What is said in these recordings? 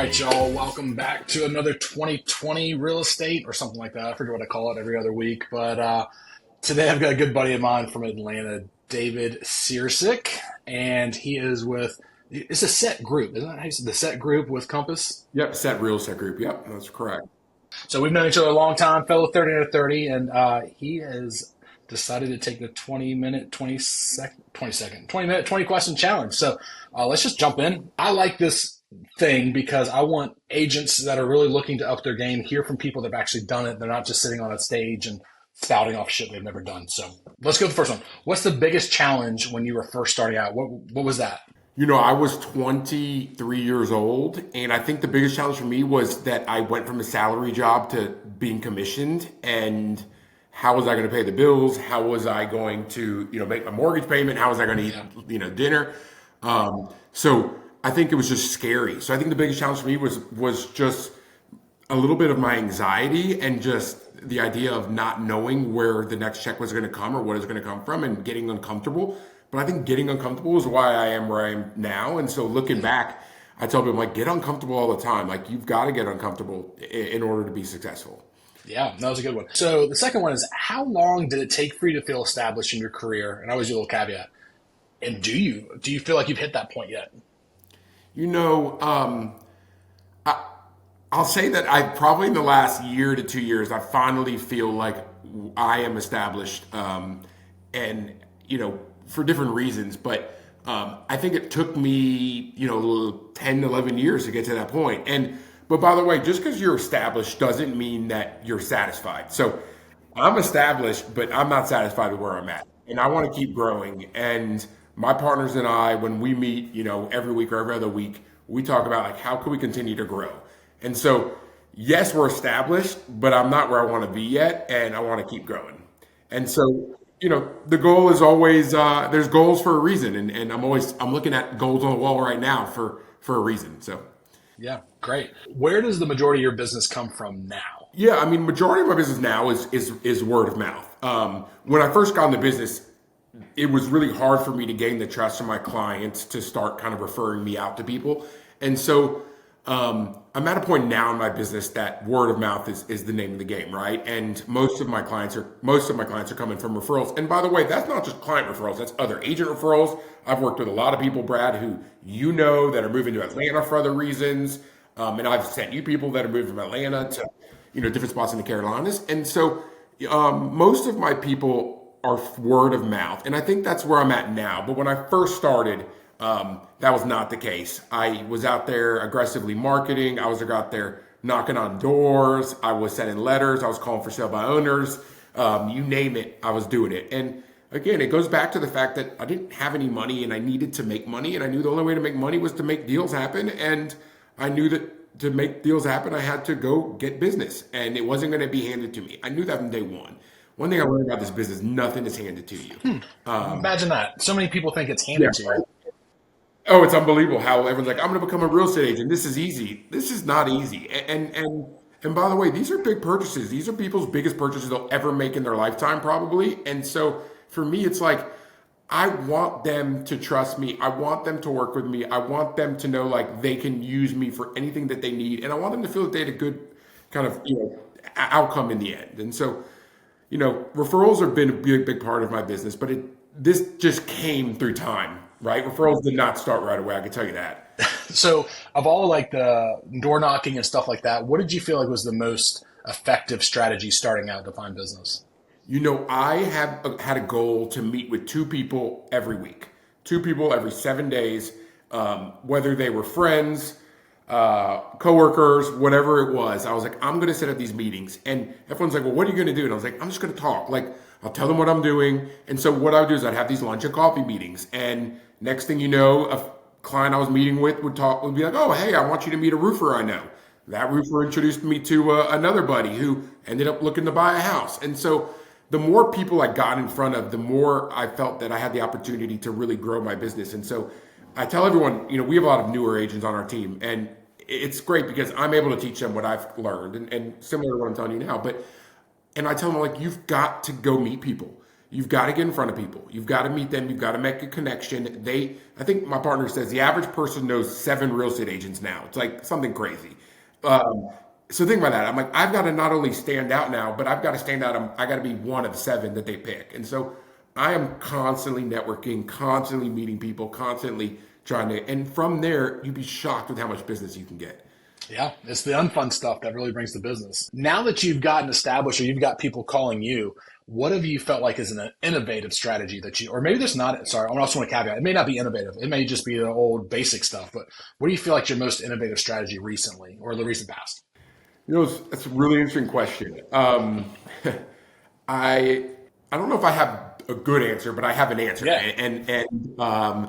right, y'all. Welcome back to another 2020 real estate or something like that. I forget what I call it every other week. But today I've got a good buddy of mine from Atlanta, David Sirzyk, and he is with, it's a set group, isn't it? How you say the set group with Compass? Yep, set real estate group. Yep, that's correct. So we've known each other a long time, fellow 30 under 30, and he has decided to take the 20-minute, 20-minute, 20 question challenge. So let's just jump in. I like this thing because I want agents that are really looking to up their game, hear from people that have actually done it. They're not just sitting on a stage and spouting off shit they've never done. So let's go to the first one. What's the biggest challenge when you were first starting out? What was that? I was 23 years old, and I think the biggest challenge for me was that I went from a salary job to being commissioned, and how was I going to pay the bills? How was I going to, make my mortgage payment? How was I going to eat, dinner? So I think it was just scary. So I think the biggest challenge for me was just a little bit of my anxiety and just the idea of not knowing where the next check was going to come or what it's going to come from and getting uncomfortable. But I think getting uncomfortable is why I am where I am now. And so looking back, I tell people, like, get uncomfortable all the time. Like, you've got to get uncomfortable in order to be successful. Yeah, that was a good one. So the second one is, how long did it take for you to feel established in your career? And I always do a little caveat. And do you feel like you've hit that point yet? You know, um, I, I'll say that I probably in the last year to 2 years, I finally feel like I am established, and for different reasons. But I think it took me 10, 11 years to get to that point. But by the way, just because you're established doesn't mean that you're satisfied. So I'm established, but I'm not satisfied with where I'm at, and I want to keep growing. And my partners and I, when we meet, every week or every other week, we talk about, like, how can we continue to grow. And so, yes, we're established, but I'm not where I want to be yet, and I want to keep growing. And so, the goal is always there's goals for a reason, and I'm looking at goals on the wall right now for a reason. So. Yeah, great. Where does the majority of your business come from now? Yeah, I mean, majority of my business now is word of mouth. When I first got in the business, it was really hard for me to gain the trust of my clients to start kind of referring me out to people. And so I'm at a point now in my business that word of mouth is the name of the game, right? And most of my clients are coming from referrals. And by the way, that's not just client referrals, that's other agent referrals. I've worked with a lot of people, Brad, who that are moving to Atlanta for other reasons. And I've sent you people that are moving from Atlanta to different spots in the Carolinas. And so most of my people are word of mouth. And I think that's where I'm at now. But when I first started, that was not the case. I was out there aggressively marketing. I was out there knocking on doors. I was sending letters. I was calling for sale by owners. You name it, I was doing it. And again, it goes back to the fact that I didn't have any money and I needed to make money. And I knew the only way to make money was to make deals happen. And I knew that to make deals happen, I had to go get business. And it wasn't going to be handed to me. I knew that from day one. One thing I learned about this business, nothing is handed to you. Imagine that. So many people think it's Yeah. handed to you. Oh, it's unbelievable how everyone's like, I'm going to become a real estate agent. This is easy. This is not easy. And by the way, these are big purchases. These are people's biggest purchases they'll ever make in their lifetime, probably. And so for me, it's like, I want them to trust me. I want them to work with me. I want them to know, like, they can use me for anything that they need. And I want them to feel that they had a good kind of, outcome in the end. And so, referrals have been a big part of my business, but this just came through time, right? Referrals did not start right away. I can tell you that. So of all like the door knocking and stuff like that, what did you feel like was the most effective strategy starting out to find business? I have had a goal to meet with two people every week, two people every 7 days, whether they were friends, coworkers, whatever it was. I was like, I'm going to set up these meetings. And everyone's like, well, what are you going to do? And I was like, I'm just going to talk. Like, I'll tell them what I'm doing. And so what I would do is I'd have these lunch and coffee meetings. And next thing you know, a client I was meeting with would be like, oh, hey, I want you to meet a roofer I know. That roofer introduced me to another buddy who ended up looking to buy a house. And so the more people I got in front of, the more I felt that I had the opportunity to really grow my business. And so I tell everyone, we have a lot of newer agents on our team, and it's great because I'm able to teach them what I've learned, and similar to what I'm telling you now. And I tell them, like, you've got to go meet people. you've got to get in front of people. You've got to meet them. You've got to make a connection. I think my partner says the average person knows 7 real estate agents now. It's like something crazy. Um, so think about that. I'm like, I've got to not only stand out now, but I've got to stand out. I got to be one of 7 that they pick. And so I am constantly networking, constantly meeting people, constantly trying to, and from there, you'd be shocked with how much business you can get. Yeah, it's the unfun stuff that really brings the business. Now that you've gotten established or you've got people calling you, what have you felt like is an innovative strategy that you, or maybe there's not, sorry, I also want to caveat, it may not be innovative. It may just be the old basic stuff, but what do you feel like your most innovative strategy recently or the recent past? That's a really interesting question. I I don't know if I have a good answer, but I have an answer. Yeah.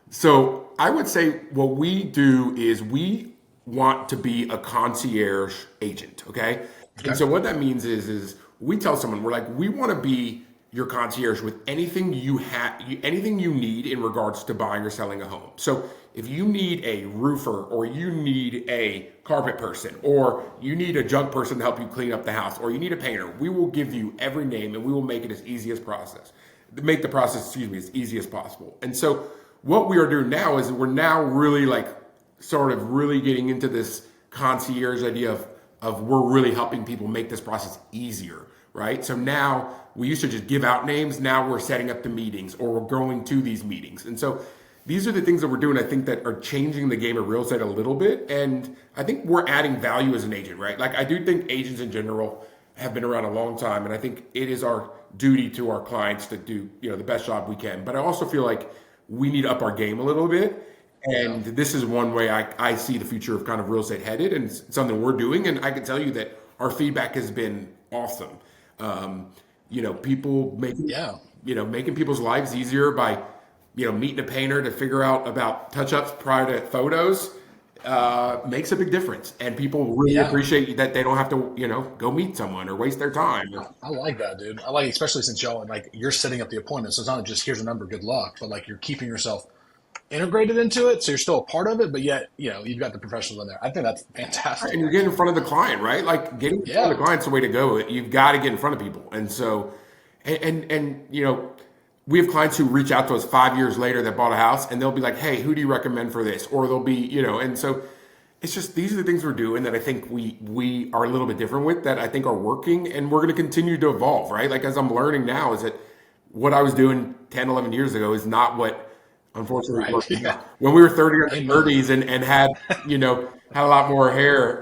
So I would say what we do is we want to be a concierge agent, okay? And Okay. so what that means is we tell someone we're like we want to be your concierge with anything you have, anything you need in regards to buying or selling a home. So if you need a roofer, or you need a carpet person, or you need a junk person to help you clean up the house, or you need a painter, we will give you every name and we will make it as easy as process, make the process, excuse me, as easy as possible. And so what we are doing now is we're now really like sort of really getting into this concierge idea of we're really helping people make this process easier, right? So now we used to just give out names. Now we're setting up the meetings, or we're going to these meetings. And so these are the things that we're doing, I think, that are changing the game of real estate a little bit. And I think we're adding value as an agent, right? Like I do think agents in general have been around a long time. And I think it is our duty to our clients to do, the best job we can. But I also feel like we need to up our game a little bit. Yeah. And this is one way I see the future of kind of real estate headed, and it's something we're doing. And I can tell you that our feedback has been awesome. People making, Yeah. making people's lives easier by, meeting a painter to figure out about touch ups prior to photos, makes a big difference. And people really Yeah. appreciate that they don't have to, go meet someone or waste their time. I like that, dude. I like, especially since y'all like you're setting up the appointment. So it's not just here's a number, good luck, but like you're keeping yourself integrated into it, so you're still a part of it, but yet you've got the professionals in there. I think that's fantastic, And you're getting in actually. front of the client, right? Like getting in front of Yeah. the client's the way to go. You've got to get in front of people. And so, we have clients who reach out to us 5 years later that bought a house, and they'll be like, "Hey, who do you recommend for this?" Or they'll be, and so it's just these are the things we're doing that I think we are a little bit different with, that I think are working, and we're going to continue to evolve, right? Like as I'm learning now, is that what I was doing 10, 11 years ago is not what unfortunately Right. works Yeah. now. When we were 30 or Amen. 30s and had a lot more hair,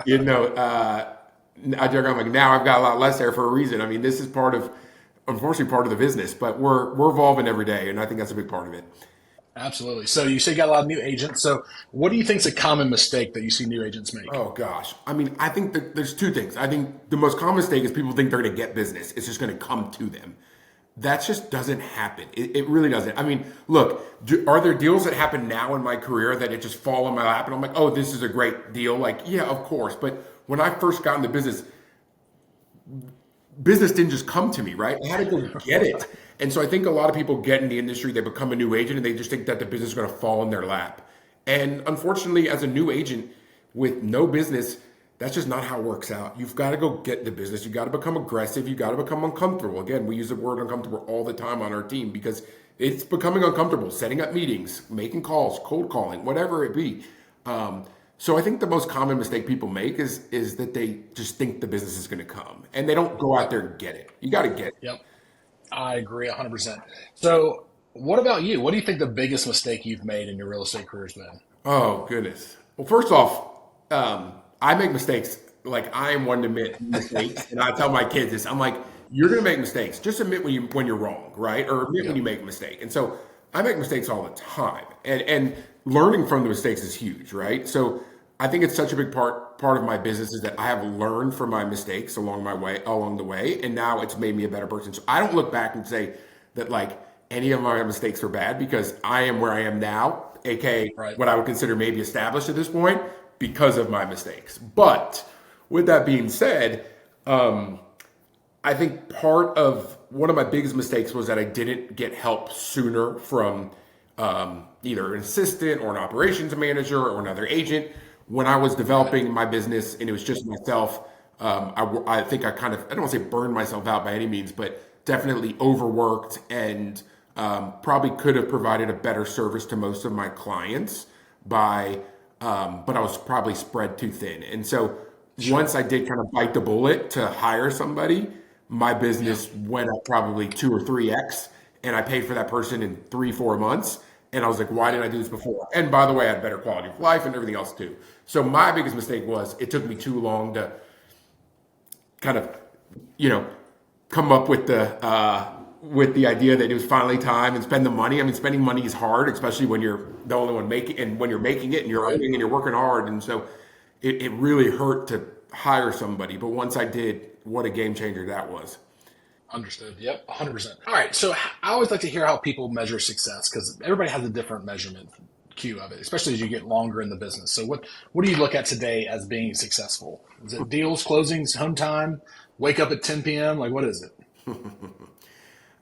you know, uh, I joke, I'm like, now I've got a lot less hair for a reason. I mean, this is unfortunately, part of the business, but we're evolving every day, and I think that's a big part of it. Absolutely. So you say you got a lot of new agents. So what do you think is a common mistake that you see new agents make? Oh gosh, I mean, I think that there's 2 things. I think the most common mistake is people think they're going to get business. It's just going to come to them. That just doesn't happen. It really doesn't. I mean, look, are there deals that happen now in my career that it just fall in my lap and I'm like, oh, this is a great deal? Like, yeah, of course. But when I first got into business didn't just come to me, right? I had to go get it. And so I think a lot of people get in the industry, they become a new agent, and they just think that the business is going to fall in their lap. And unfortunately, as a new agent with no business, that's just not how it works out. You've got to go get the business. You got to become aggressive. You got to become uncomfortable. Again, we use the word uncomfortable all the time on our team because it's becoming uncomfortable. Setting up meetings, making calls, cold calling, whatever it be. So I think the most common mistake people make is that they just think the business is going to come, and they don't go out there and get it. You got to get it. Yep. I agree 100%. So what about you? What do you think the biggest mistake you've made in your real estate career has been? Oh goodness. Well, first off, I make mistakes. Like I am one to admit mistakes, and I tell my kids this. I'm like, you're going to make mistakes. Just admit when you're wrong, right? Or admit when Yep. you make a mistake. And so I make mistakes all the time, and learning from the mistakes is huge, right? So I think it's such a big part of my business is that I have learned from my mistakes along the way, and now it's made me a better person. So I don't look back and say that like any of my mistakes were bad because I am where I am now, aka Right. what I would consider maybe established at this point because of my mistakes. But with that being said, I think part of one of my biggest mistakes was that I didn't get help sooner from either an assistant or an operations manager or another agent when I was Right. developing my business and it was just myself. I think I don't want to say burned myself out by any means, but definitely overworked and probably could have provided a better service to most of my clients but I was probably spread too thin. And so Sure. once I did kind of bite the bullet to hire somebody, my Yeah. business went up probably 2 or 3x, and I paid for that person in 3, 4 months. And I was like, why Right. didn't I do this before? And by the way, I had better quality of life and everything else too. So my biggest mistake was it took me too long to kind of, you know, come up with the idea that it was finally time and spend the money. I mean, spending money is hard, especially when you're the only one making and when you're making it and you're Right. earning and you're working hard. And so it really hurt to hire somebody. But once I did, what a game changer that was. Understood. Yep. 100%. All right. So I always like to hear how people measure success because everybody has a different measurement cue of it, especially as you get longer in the business. So what do you look at today as being successful? Is it deals, closings, home time, wake up at 10 p.m.? Like, what is it?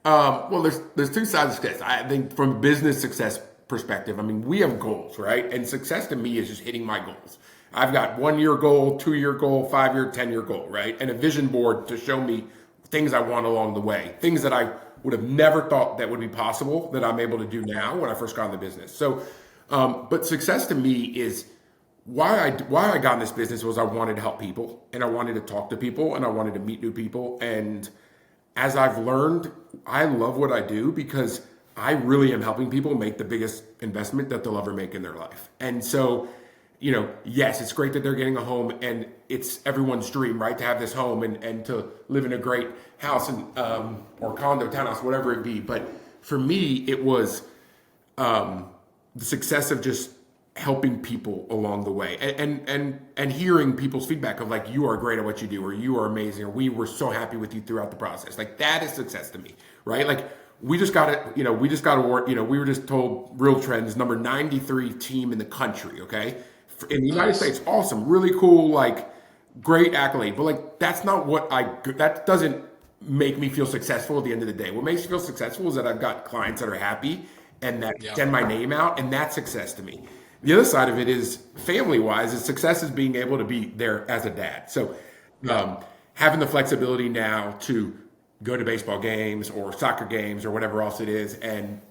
Well, there's two sides of success. I think from a business success perspective, I mean, we have goals, right? And success to me is just hitting my goals. I've got 1 year goal, 2 year goal, 5 year, 10 year goal, right? And a vision board to show me things I want along the way, things that I would have never thought that would be possible that I'm able to do now when I first got in the business. So, but success to me is why I got in this business was I wanted to help people and I wanted to talk to people and I wanted to meet new people. And as I've learned, I love what I do because I really am helping people make the biggest investment that they'll ever make in their life. And so, yes, it's great that they're getting a home and it's everyone's dream, right? To have this home and to live in a great house and or condo, townhouse, whatever it be. But for me, it was the success of just helping people along the way and hearing people's feedback of like, you are great at what you do, or you are amazing, or we were so happy with you throughout the process. Like that is success to me, right? Like we just got award, we were just told Real Trends number 93 team in the country, okay? In the United Nice. States, awesome, really cool, like great accolade. But like that doesn't make me feel successful at the end of the day. What makes me feel successful is that I've got clients that are happy and that Yeah. send my name out, and that's success to me. The other side of it is family wise, is success is being able to be there as a dad. So Yeah. um, having the flexibility now to go to baseball games or soccer games or whatever else it is, and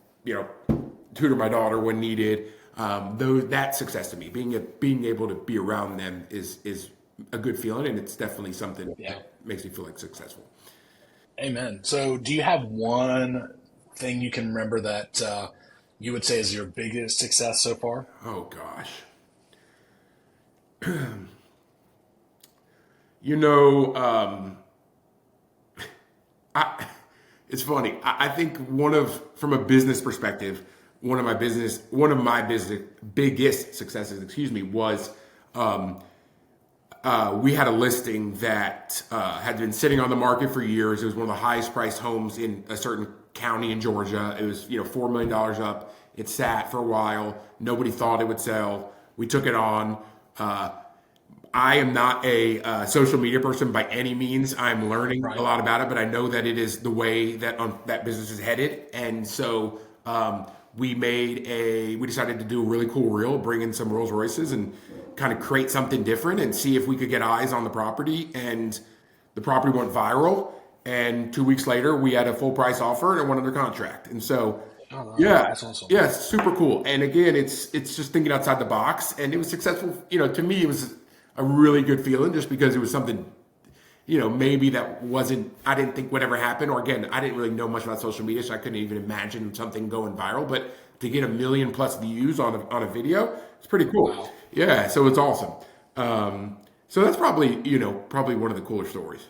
tutor my daughter when needed. That's success to me. Being able to be around them is a good feeling, and it's definitely something Yeah. that makes me feel like successful. Amen. So do you have one thing you can remember that you would say is your biggest success so far? Oh gosh, you know, I, it's funny. I think from a business perspective, one of my business biggest successes, excuse me, was we had a listing that had been sitting on the market for years. It was one of the highest priced homes in a certain county in Georgia. It was $4 million up. It sat for a while. Nobody thought it would sell. We took it on. I am not a social media person by any means. I'm learning a Right. lot about it, but I know that it is the way that that business is headed. And so we decided to do a really cool reel, bring in some Rolls Royces and kind of create something different and see if we could get eyes on the property. And the property went viral. And 2 weeks later, we had a full price offer and it went under contract. And so, Oh, wow. yeah, That's awesome. yeah, it's super cool. And again, it's just thinking outside the box, and it was successful. To me, it was a really good feeling just because it was something, maybe that wasn't. I didn't think would ever happen, or again, I didn't really know much about social media, so I couldn't even imagine something going viral. But to get 1 million+ views on a video, it's pretty cool. Wow. Yeah, so it's awesome. So that's probably one of the cooler stories.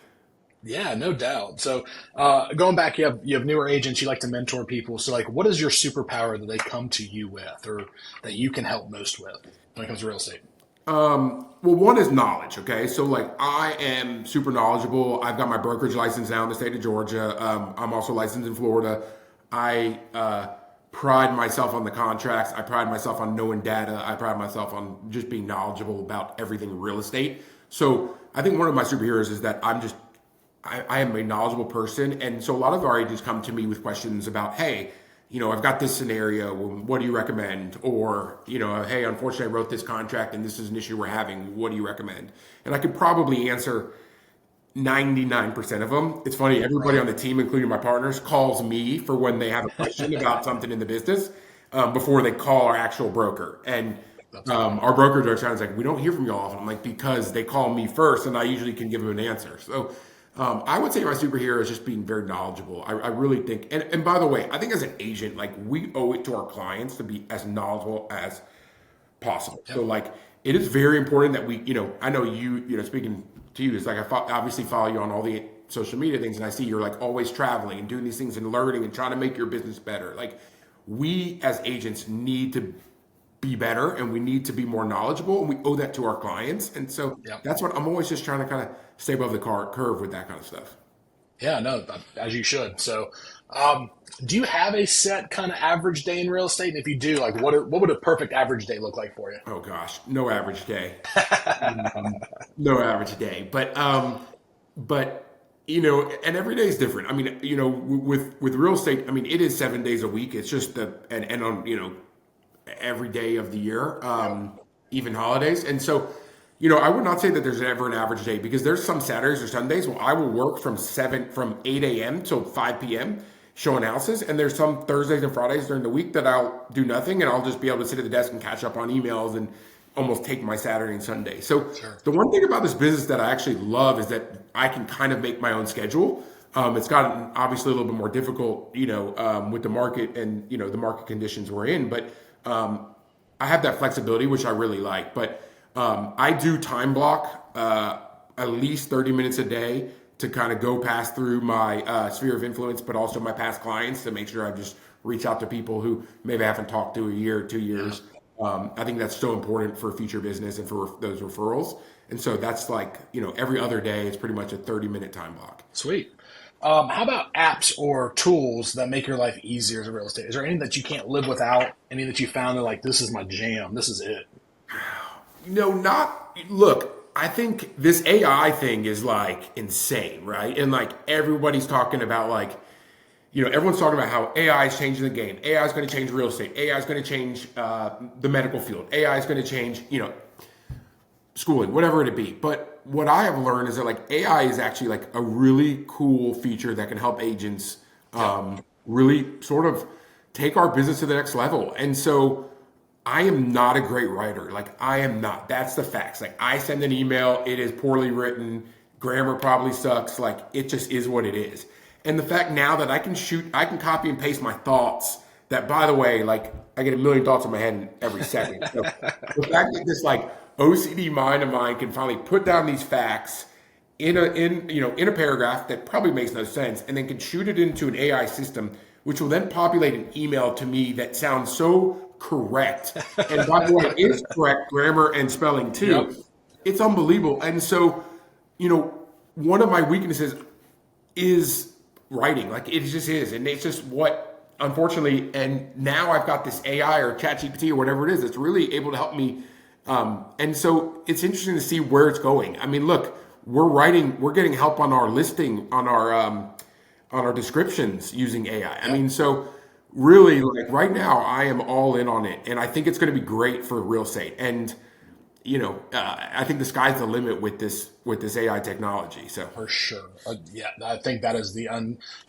Yeah, no doubt. So, going back, you have newer agents. You like to mentor people. So, like, what is your superpower that they come to you with, or that you can help most with when it comes to real estate? Well, one is knowledge. Okay, so like I am super knowledgeable. I've got my brokerage license now in the state of Georgia. I'm also licensed in Florida. I pride myself on the contracts. I pride myself on knowing data. I pride myself on just being knowledgeable about everything real estate. So I think one of my superheroes is that I am a knowledgeable person, and so a lot of our agents come to me with questions about, hey, I've got this scenario. What do you recommend? Or, hey, unfortunately, I wrote this contract, and this is an issue we're having. What do you recommend? And I could probably answer 99% of them. It's funny, everybody on Right. the team, including my partners, calls me for when they have a question about something in the business before they call our actual broker. And That's funny. our broker director sounds like, we don't hear from you often. I'm like, because they call me first and I usually can give them an answer. So I would say my superhero is just being very knowledgeable. I really think, and by the way, I think as an agent, like we owe it to our clients to be as knowledgeable as possible. So Yep. like it is very important that we, I know speaking to you, it's like obviously follow you on all the social media things, and I see you're like always traveling and doing these things and learning and trying to make your business better. Like we as agents need to be better and we need to be more knowledgeable, and we owe that to our clients. And so Yep. that's what I'm always just trying to kind of stay above the curve with that kind of stuff. Yeah, no, as you should. So, do you have a set kind of average day in real estate? And if you do, like, what would a perfect average day look like for you? Oh gosh, no average day. No average day. But and every day is different. I mean, with real estate, I mean, it is 7 days a week. It's just and on every day of the year, Yep. even holidays. And so, I would not say that there's ever an average day, because there's some Saturdays or Sundays where I will work from 8 a.m. till 5 p.m. showing houses. And there's some Thursdays and Fridays during the week that I'll do nothing and I'll just be able to sit at the desk and catch up on emails and almost take my Saturday and Sunday. So Sure. the one thing about this business that I actually love is that I can kind of make my own schedule. It's gotten obviously a little bit more difficult, with the market and, the market conditions we're in. But I have that flexibility, which I really like. But I do time block at least 30 minutes a day to kind of go pass through my sphere of influence, but also my past clients, to make sure I just reach out to people who maybe I haven't talked to a year or 2 years. I think that's so important for future business and for those referrals. And so that's like, every other day, it's pretty much a 30-minute time block. Sweet. How about apps or tools that make your life easier as a real estate? Is there any that you can't live without? Any that you found that like, this is my jam, this is it? No, not look. I think this AI thing is like insane, right? And like everybody's talking about like, everyone's talking about how AI is changing the game. AI is going to change real estate. AI is going to change the medical field. AI is going to change, schooling, whatever it be. But what I have learned is that like AI is actually like a really cool feature that can help agents really sort of take our business to the next level. And so I am not a great writer. Like I am not. That's the facts. Like I send an email, it is poorly written, grammar probably sucks. Like it just is what it is. And the fact now that I can copy and paste my thoughts. That, by the way, like I get a million thoughts in my head every second. So the fact that this like OCD mind of mine can finally put down these facts in a paragraph that probably makes no sense, and then can shoot it into an AI system, which will then populate an email to me that sounds so correct. And by the way, it is correct grammar and spelling Yep. too. It's unbelievable. And so, one of my weaknesses is writing. Like it just is, and it's just what, unfortunately. And now I've got this AI or ChatGPT or whatever it is that's really able to help me. And so it's interesting to see where it's going. I mean, look, we're getting help on our listing, on our descriptions using AI. I mean, so really, like right now, I am all in on it, and I think it's going to be great for real estate. And I think the sky's the limit with this AI technology. So. For sure. Yeah, I think that is the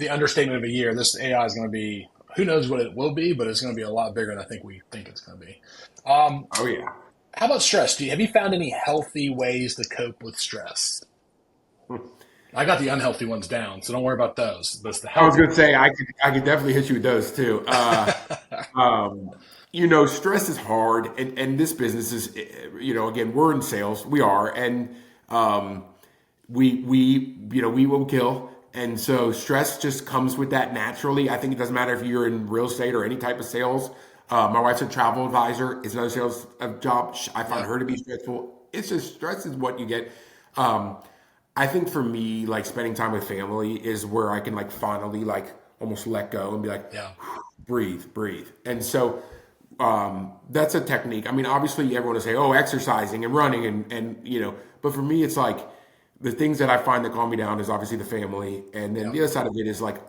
understatement of a year. This AI is going to be, who knows what it will be, but it's going to be a lot bigger than I think we think it's going to be. Oh yeah. How about stress? Have you found any healthy ways to cope with stress? I got the unhealthy ones down, so don't worry about those. But it's the I was healthy going to ones. say I could definitely hit you with those too. Stress is hard, and this business is, again, we're in sales, we are, and we will kill, and so stress just comes with that naturally. I think it doesn't matter if you're in real estate or any type of sales. My wife's a travel advisor; it's another sales job. I find Yeah. her to be stressful. It's just stress is what you get. I think for me, like spending time with family is where I can like finally like almost let go and be like, Yeah. breathe. And so that's a technique. I mean, obviously everyone will say, oh, exercising and running and but for me, it's like the things that I find that calm me down is obviously the family. And then Yeah. the other side of it is like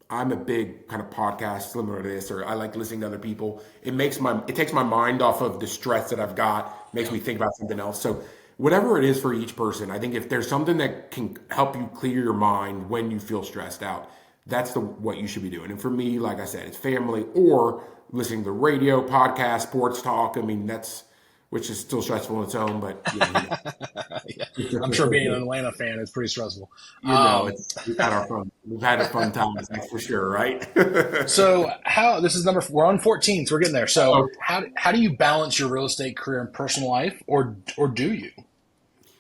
I'm a big kind of podcast similar to this, or I like listening to other people. It takes my mind off of the stress that I've got, makes Yeah. me think about something else. So whatever it is for each person, I think if there's something that can help you clear your mind when you feel stressed out, that's what you should be doing. And for me, like I said, it's family or listening to radio, podcast, sports talk. I mean, which is still stressful in its own, but Yeah. I'm sure being an Atlanta fan is pretty stressful. we've had a fun time, that's for sure, right? So this is we're on 14, so we're getting there. So Oh, how do you balance your real estate career and personal life, or do you?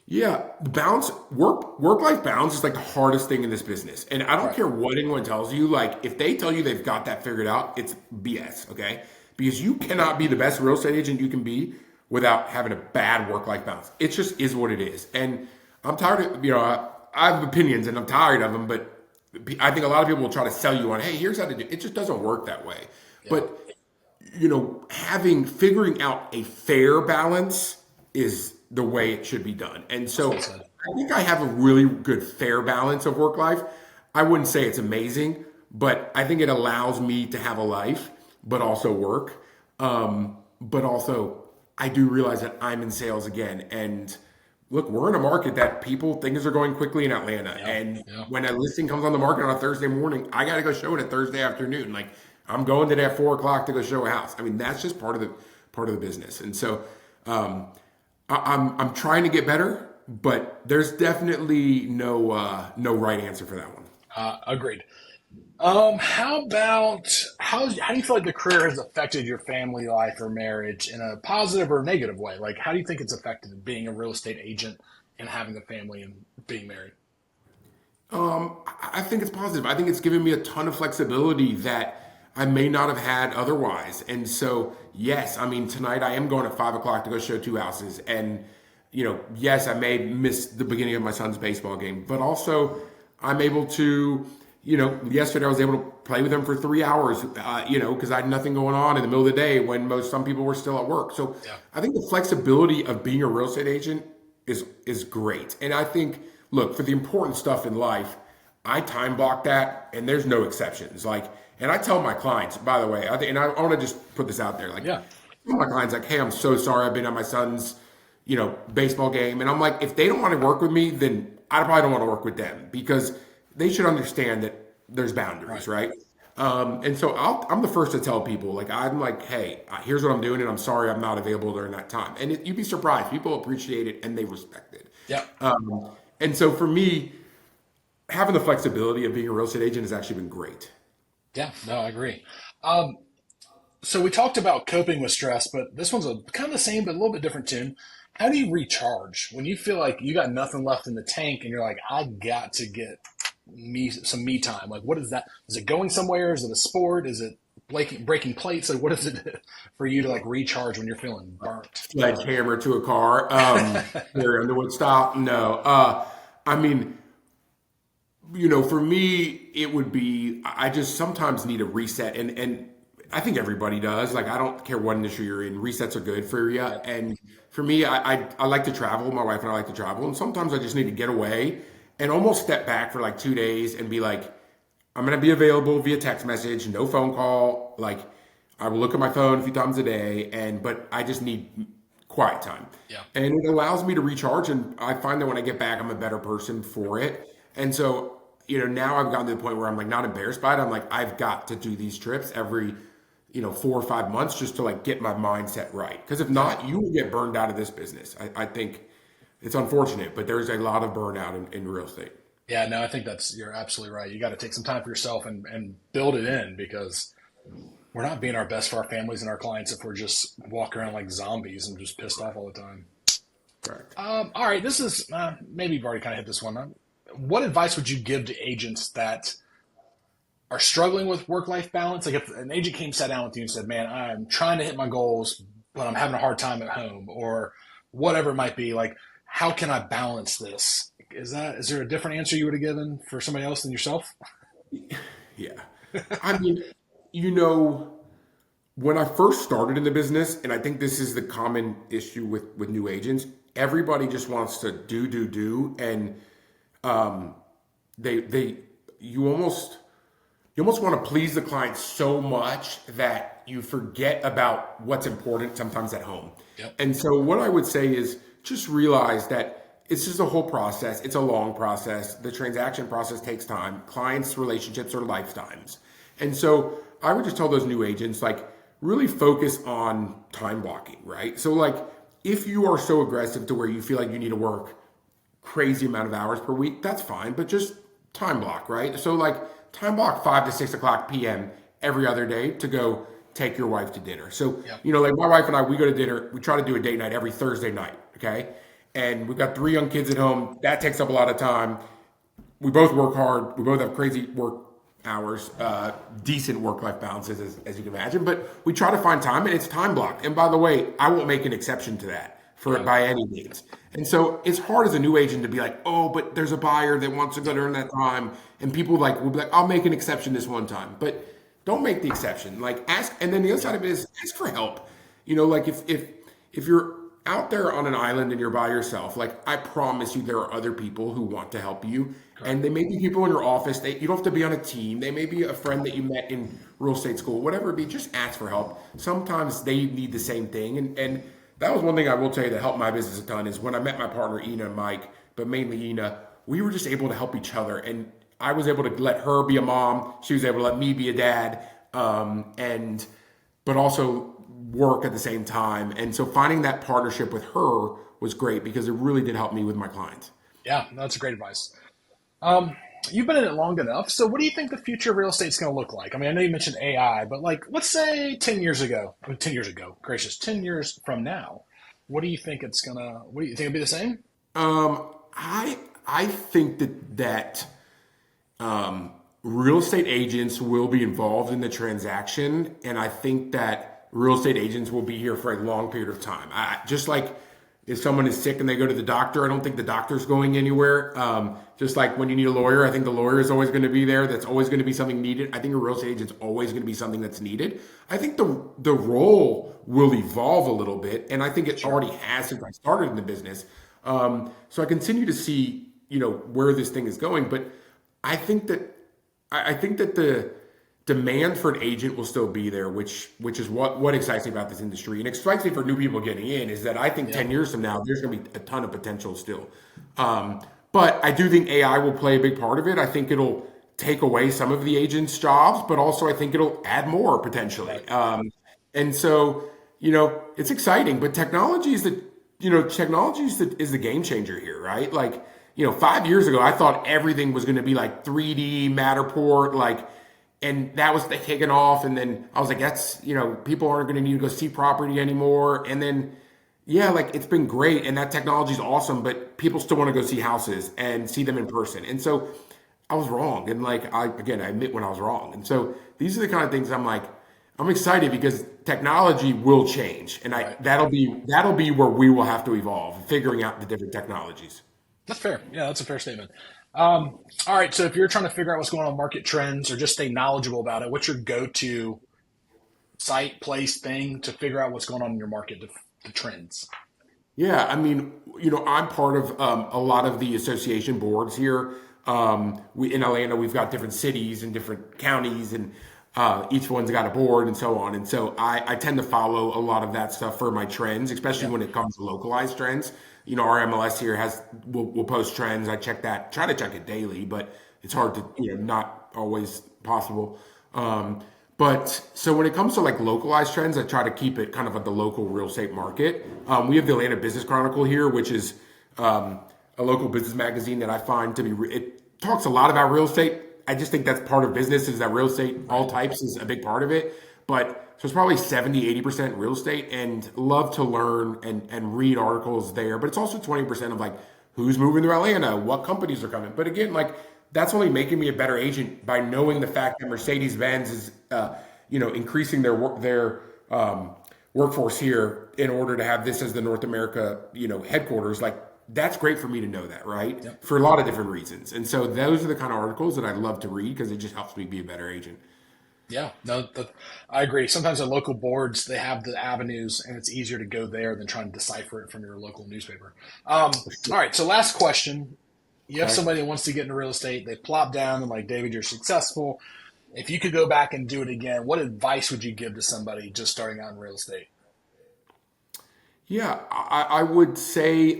yeah, the balance, work life balance is like the hardest thing in this business. And I don't Right. care what anyone tells you. Like if they tell you they've got that figured out, it's BS, okay? Because you cannot be the best real estate agent you can be without having a bad work life balance. It just is what it is. And I'm tired of, I have opinions and I'm tired of them, but I think a lot of people will try to sell you on, hey, here's how to do it. It just doesn't work that way. Yeah. But figuring out a fair balance is the way it should be done. And so Well said. I think I have a really good fair balance of work life. I wouldn't say it's amazing, but I think it allows me to have a life, but also work. But also, I do realize that I'm in sales again. And look, we're in a market that people things are going quickly in Atlanta. Yeah. And Yeah. when a listing comes on the market on a Thursday morning, I got to go show it at Thursday afternoon. Like I'm going today at 4 o'clock to go show a house. I mean, that's just part of the business. And so I'm trying to get better, but there's definitely no right answer for that one. Agreed. How do you feel like the career has affected your family life or marriage in a positive or negative way? Like, how do you think it's affected being a real estate agent and having a family and being married? I think it's positive. I think it's given me a ton of flexibility that I may not have had otherwise. And so, yes, I mean, tonight I am going at 5 o'clock to go show two houses. And, yes, I may miss the beginning of my son's baseball game, but also I'm able to, yesterday I was able to play with him for 3 hours, because I had nothing going on in the middle of the day when some people were still at work. So Yeah. I think the flexibility of being a real estate agent is great. And I think, look, for the important stuff in life, I time block that, and there's no exceptions. And I tell my clients, by the way, and I want to just put this out there, Yeah. my clients, hey, I'm so sorry, I've been at my son's, baseball game, and I'm like, if they don't want to work with me, then I probably don't want to work with them because they should understand that there's boundaries, right? And so I'm the first to tell people, I'm like, hey, here's what I'm doing, and I'm sorry I'm not available during that time. And you'd be surprised, people appreciate it and they respect it. Yeah. And so for me, having the flexibility of being a real estate agent has actually been great. Yeah. No, I agree. So we talked about coping with stress, but this one's kind of the same, but a little bit different tune. How do you recharge when you feel like you got nothing left in the tank and you're like, I got to get some me time? Like, what is that? Is it going somewhere? Is it a sport? Is it breaking plates? Like, what is it for you to recharge when you're feeling burnt? Sledgehammer to a car. Here on the wood stop. No. I mean, for me, it would be, I just sometimes need a reset. And I think everybody does. I don't care what industry you're in. Resets are good for you. And for me, I like to travel. My wife and I like to travel. And sometimes I just need to get away and almost step back for 2 days and be like, I'm going to be available via text message, no phone call. I will look at my phone a few times a day, but I just need quiet time. Yeah. And it allows me to recharge. And I find that when I get back, I'm a better person for it. And so, now I've gotten to the point where I'm not embarrassed by it. I'm I've got to do these trips every 4 or 5 months just to get my mindset right. Because if not, you will get burned out of this business. I think it's unfortunate, but there's a lot of burnout in real estate. Yeah, no, I think you're absolutely right. You got to take some time for yourself and build it in because we're not being our best for our families and our clients if we're just walking around like zombies and just pissed off all the time. Correct. All right, this is maybe you've already kind of hit this one. What advice would you give to agents that are struggling with work-life balance? Like if an agent sat down with you and said, man, I'm trying to hit my goals, but I'm having a hard time at home or whatever it might be, how can I balance this? Is there a different answer you would have given for somebody else than yourself? Yeah. I mean, when I first started in the business, and I think this is the common issue with new agents, everybody just wants to do, and you almost want to please the client so much that you forget about what's important sometimes at home. Yep. And so what I would say is just realize that it's just a whole process. It's a long process. The transaction process takes time. Clients' relationships are lifetimes. And so I would just tell those new agents, like, really focus on time blocking, right? So, like, if you are so aggressive to where you feel like you need to work crazy amount of hours per week, that's fine, but just time block, right? So, like, time block 5 to 6 o'clock p.m. every other day to go take your wife to dinner. So, Yep. like my wife and I, we go to dinner, we try to do a date night every Thursday night, okay? And we've got 3 young kids at home. That takes up a lot of time. We both work hard. We both have crazy work hours, decent work-life balances, as you can imagine. But we try to find time, and it's time blocked. And by the way, I won't make an exception to that for Yep. by any means. And so it's hard as a new agent to be like, oh, but there's a buyer that wants to go during that time, and people like will be like, I'll make an exception this one time, but don't make the exception. Like ask, and then the other side Yep. of it is ask for help. Like if you're out there on an island and you're by yourself, like I promise you, there are other people who want to help you. Correct. And they may be people in your office. You don't have to be on a team. They may be a friend that you met in real estate school, whatever it be. Just ask for help. Sometimes they need the same thing. And that was one thing I will tell you that helped my business a ton is when I met my partner, Ina and Mike, but mainly Ina, we were just able to help each other. And I was able to let her be a mom. She was able to let me be a dad. But also work at the same time. And so finding that partnership with her was great because it really did help me with my clients. Yeah, that's great advice. Um, you've been in it long enough. So what do you think the future of real estate is going to look like? I mean, I know you mentioned AI, but like, let's say 10 years ago, I mean, 10 years ago, gracious, 10 years from now, what do you think it'll be the same? I think that real estate agents will be involved in the transaction, and I think that real estate agents will be here for a long period of time. Just like if someone is sick and they go to the doctor, I don't think the doctor's going anywhere. Just like when you need a lawyer, I think the lawyer is always going to be there. That's always going to be something needed. I think a real estate agent's always going to be something that's needed. I think the role will evolve a little bit, and I think it Sure. already has since I started in the business. So I continue to see where this thing is going, but I think that I think that the demand for an agent will still be there, which is what excites me about this industry, and excites me for new people getting in is that I think Yeah. 10 years from now there's going to be a ton of potential still. But I do think AI will play a big part of it. I think it'll take away some of the agents' jobs, but also I think it'll add more Right. potentially. And so it's exciting, but technology is the game changer here, right? Like 5 years ago, I thought everything was going to be like 3D Matterport, like, and that was the kicking off. And then I was like, that's, people aren't going to need to go see property anymore. And then, yeah, like it's been great. And that technology is awesome, but people still want to go see houses and see them in person. And so I was wrong. And like, I admit when I was wrong. And so these are the kind of things I'm like, I'm excited because technology will change. And Right. that'll be where we will have to evolve, figuring out the different technologies. That's fair. Yeah, that's a fair statement. All right. So if you're trying to figure out what's going on in market trends or just stay knowledgeable about it, what's your go-to site, place, thing to figure out what's going on in your market, the trends? Yeah, I mean, I'm part of a lot of the association boards here. We in Atlanta, we've got different cities and different counties, and each one's got a board and so on. And so I tend to follow a lot of that stuff for my trends, especially Yeah. when it comes to localized trends. Our MLS here will post trends. I check that, try to check it daily, but it's hard to not always possible. But so when it comes to like localized trends, I try to keep it kind of at the local real estate market. We have the Atlanta Business Chronicle here, which is a local business magazine that I find to be. It talks a lot about real estate. I just think that's part of business is that real estate, all Right. types, is a big part of it. But so it's probably 70, 80% real estate, and love to learn and read articles there. But it's also 20% of like who's moving to Atlanta, what companies are coming. But again, like that's only making me a better agent by knowing the fact that Mercedes-Benz is, increasing workforce here in order to have this as the North America, headquarters. Like that's great for me to know that, right? Yep. For a lot of different reasons. And so those are the kind of articles that I love to read because it just helps me be a better agent. Yeah, no, I agree. Sometimes the local boards they have the avenues, and it's easier to go there than trying to decipher it from your local newspaper. All right, so last question: you have Okay. somebody that wants to get into real estate. They plop down and like, David, you're successful. If you could go back and do it again, what advice would you give to somebody just starting out in real estate? Yeah, I would say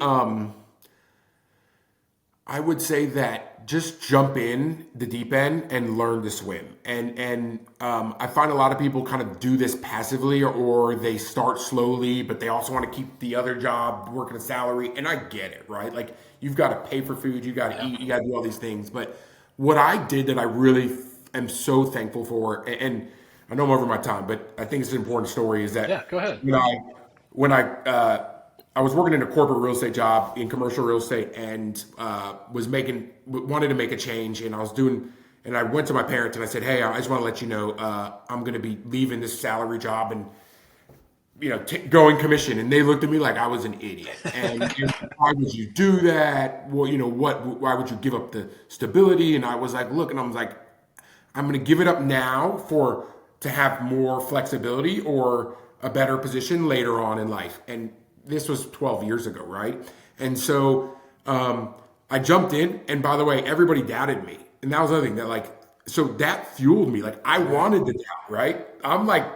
that just jump in the deep end and learn to swim. And I find a lot of people kind of do this passively, or they start slowly, but they also want to keep the other job working a salary. And I get it, right? Like you've got to pay for food, you got to Yeah. eat, you got to do all these things. But what I did that I really am so thankful for, and I know I'm over my time, but I think it's an important story, is Yeah, that go ahead. when I was working in a corporate real estate job in commercial real estate, and wanted to make a change, and I went to my parents and I said, hey, I just want to let you know, I'm going to be leaving this salary job and going commission. And they looked at me like I was an idiot. And why would you do that? Well, why would you give up the stability? And I was like, look, and I was like, I'm going to give it up now to have more flexibility or a better position later on in life. And this was 12 years ago, right? And so I jumped in, and by the way, everybody doubted me. And that was another thing so that fueled me. Like I wanted the doubt, right? I'm like,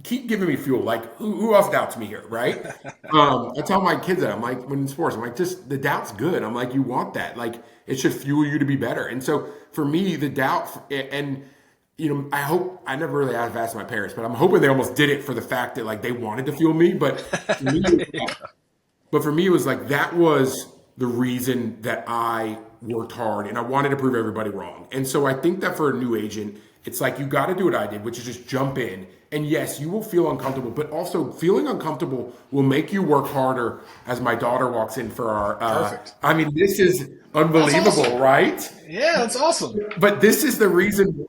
keep giving me fuel. Like who else doubts me here, right? I tell my kids that. I'm like, when in sports, I'm like, just the doubt's good. I'm like, you want that. Like it should fuel you to be better. And so for me, the doubt, and I never really have asked my parents, but I'm hoping they almost did it for the fact that like they wanted to fuel me. But for me, it was like that was the reason that I worked hard, and I wanted to prove everybody wrong. And so I think that for a new agent, it's like you got to do what I did, which is just jump in. And yes, you will feel uncomfortable, but also feeling uncomfortable will make you work harder. As my daughter walks in for our, Perfect. I mean, this is unbelievable, Awesome. right? Yeah, that's awesome. But this is the reason.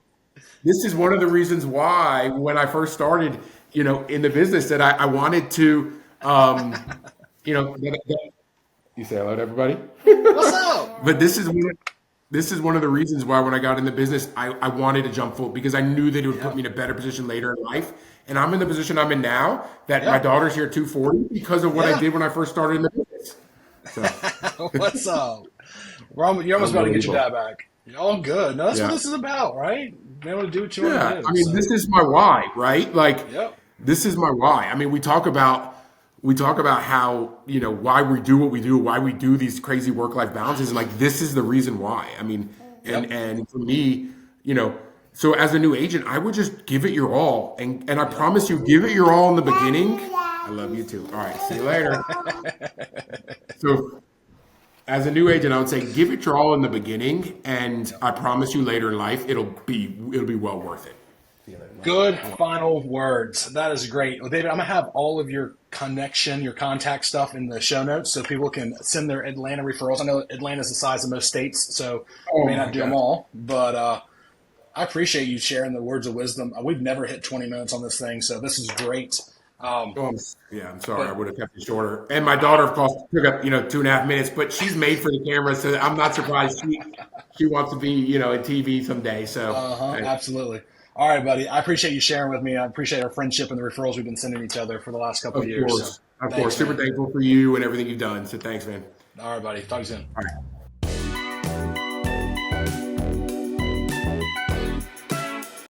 This is one of the reasons why, when I first started, in the business, that I wanted to, you say hello to everybody. What's up? But this is one of the reasons why, when I got in the business, I wanted to jump full, because I knew that it would put me in a better position later in life. And I'm in the position I'm in now, that my Yeah. daughter's here at 240 because of what I Yeah. did when I first started in the business. So What's up? You're almost about to get your unbelievable. dad back. You're all good. No, that's what Yeah. this is about, right? Being able to do what you want to Yeah. do. I mean, So, this is my why, right? Like, yep. this is my why. I mean, we talk about how, why we do what we do, why we do these crazy work-life balances, and like this is the reason why. I mean, and Yep. and for me, so as a new agent, I would just give it your all, and I promise you, give it your all in the beginning. I love you too. All right, see you later. So as a new agent, I would say give it your all in the beginning, and I promise you, later in life, it'll be well worth it. Good final words. That is great. Well, David, I'm going to have all of your your contact stuff in the show notes so people can send their Atlanta referrals. I know Atlanta's the size of most states, so we Oh may my not do them God. all, but I appreciate you sharing the words of wisdom. We've never hit 20 minutes on this thing, so this is great. Oh, I'm sorry. I But would have kept it shorter. And my daughter, of course, took up 2.5 minutes, but she's made for the camera, so I'm not surprised she wants to be in TV someday. So, absolutely. All right, buddy. I appreciate you sharing with me. I appreciate our friendship and the referrals we've been sending each other for the last couple of of years. So course, of course, thanks, super man. thankful for you and everything you've done. So thanks, man. All right, buddy. Talk to you soon. All right.